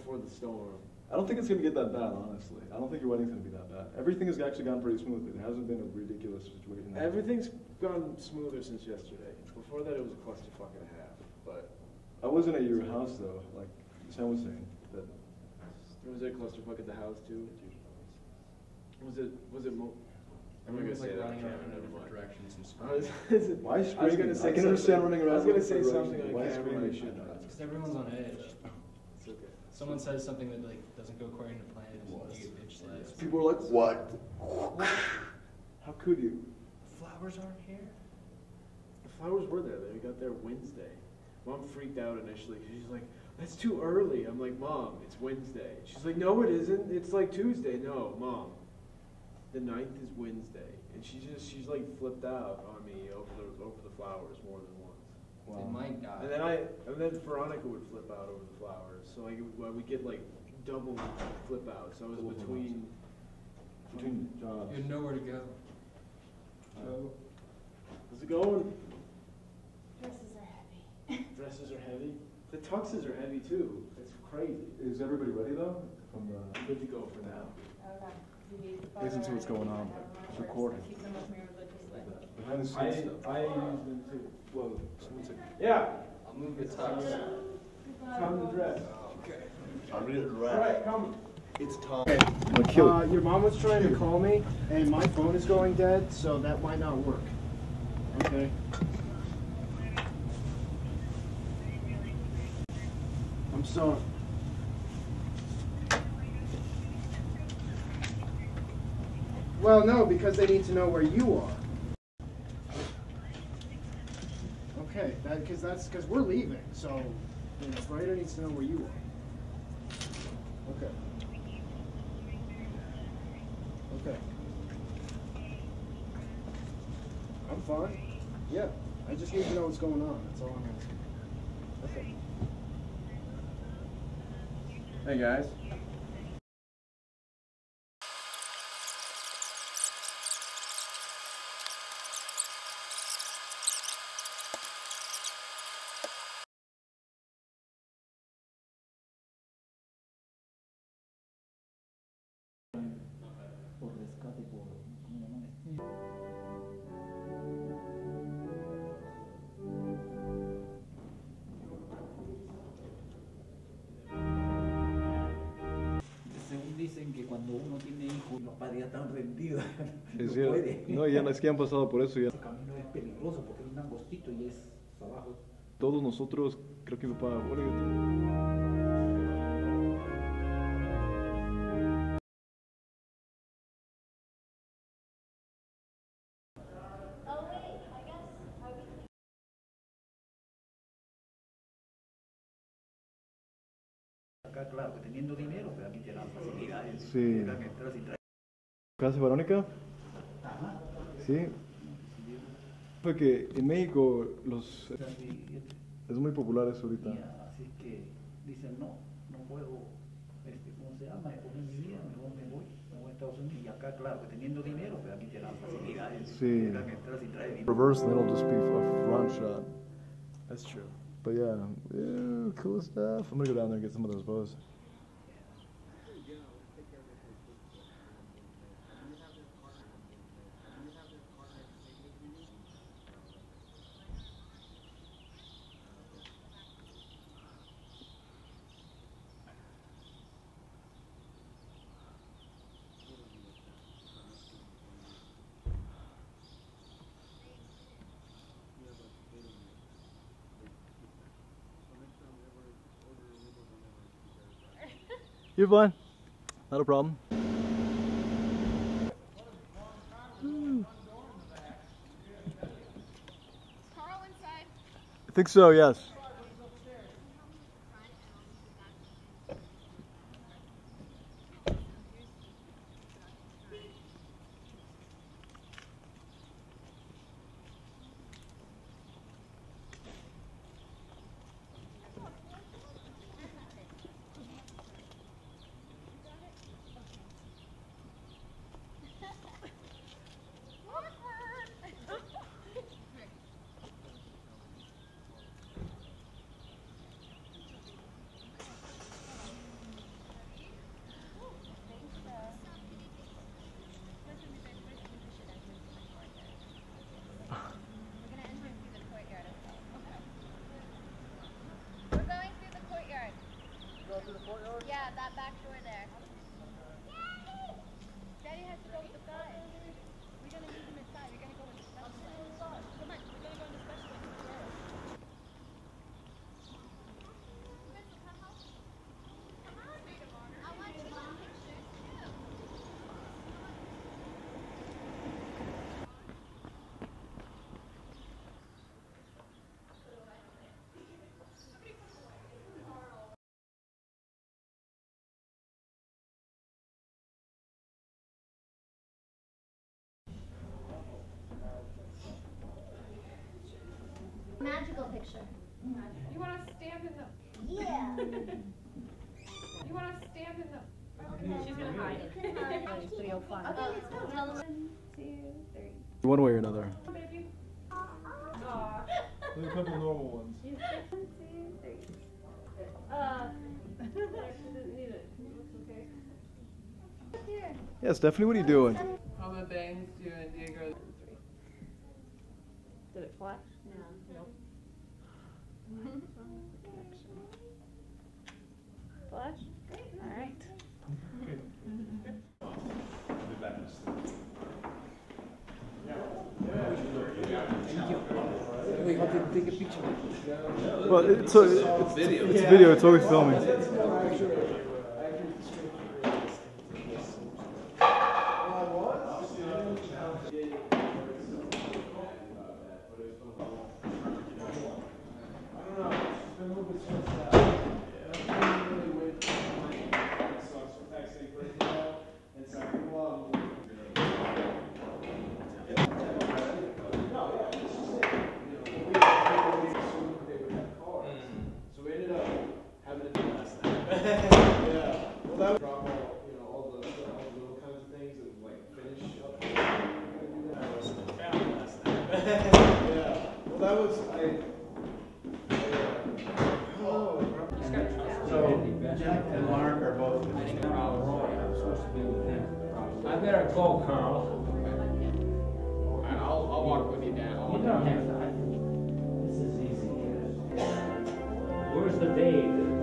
before the storm. I don't think it's going to get that bad, honestly. I don't think your wedding's going to be that bad. Everything has actually gone pretty smoothly. There hasn't been a ridiculous situation. Everything's gone smoother since yesterday. Before that, it was a clusterfuck and a half. But I wasn't at your house, though, like Sam was saying. That was there a clusterfuck at the house, too? Was it I'm not gonna say that on camera. Never mind. Directions and stuff. Why screaming? I can understand running around. I was gonna say something on Why camera. screaming? Because everyone's on edge. It's okay. Someone says something that like doesn't go according to plan, and you get bitch slapped. People are like, what? How could you? The flowers aren't here. The flowers were there. They got there Wednesday. Mom freaked out initially. She's like, "That's too early." I'm like, "Mom, it's Wednesday." She's like, "No, it isn't. It's like Tuesday." No, Mom. The 9th is Wednesday, and she's like flipped out on me over the flowers more than once. Wow. It might die. And then Veronica would flip out over the flowers, so like we get like double flip outs. So I was between jobs. You had nowhere to go. How's it going? Dresses are heavy. Dresses are heavy. The tuxes are heavy too. It's crazy. Is everybody ready though? I'm good to go for now. Okay. Listen to what's going on. It's recording. Keep them with me religiously. Behind the scenes stuff. I use them too. Well, someone said. Yeah. I'll move the tux. Come to dress. Okay. I'm ready to All wrap. right, come. It's time. Okay. Your mom was trying to call me, and my phone is going dead, so that might not work. Okay. I'm sorry. Well, no, because they need to know where you are. Okay, because we're leaving, so Ryder needs to know where you are. Okay. Okay. I'm fine. Yeah, I just need to know what's going on. That's all I'm asking. Okay. Hey guys. Según dicen que cuando uno tiene hijos, los padres ya están rendidos. Es No cierto. puede. No, ya es que han pasado por eso. Ya. Ese camino es peligroso porque es un angostito y es abajo. Todos nosotros, creo que mi papá, bueno, Acá, claro, que teniendo dinero, pero aquí te dan facilidades. Sí. Te dan entradas y traes. ¿Casa Verónica? Ajá. Sí. Fue que en México es muy popular eso ahorita. Así que dicen, no puedo, ¿cómo se llama? Poner mi vida, mejor me voy a Estados Unidos. Y acá, claro, que teniendo dinero, pero aquí te dan facilidades. Sí. Te dan entradas y traes dinero. Reverse and it'll just be a front shot. That's true. But yeah, cool stuff. I'm gonna go down there and get some of those bows. You're fine. Not a problem. Carl inside. I think so, yes. Yeah, that back door there. Daddy has to go with the guys. We're gonna meet him inside. We're gonna go with the special ed. Come on, we're gonna go in the special ed first. Come on, I want you on pictures too. Magical picture. You want to stamp in the... Yeah. You want to stamp in the... She's gonna hide. You can hide. Okay, let's go. Tell them. 1, 2, 3. One way or another. Baby. There's a couple normal ones. 1, 2, 3. Here. Yeah, Stephanie, what are you doing? All the things you and Diego. Did it flash? No. Flash? Alright. Wait, I'll take a picture. Well, it's video. It's video. It's always filming. Jack and Mark are both. I better go, Carl. Alright, I'll walk with you down. You don't have to. This is easy. Where's the Dave?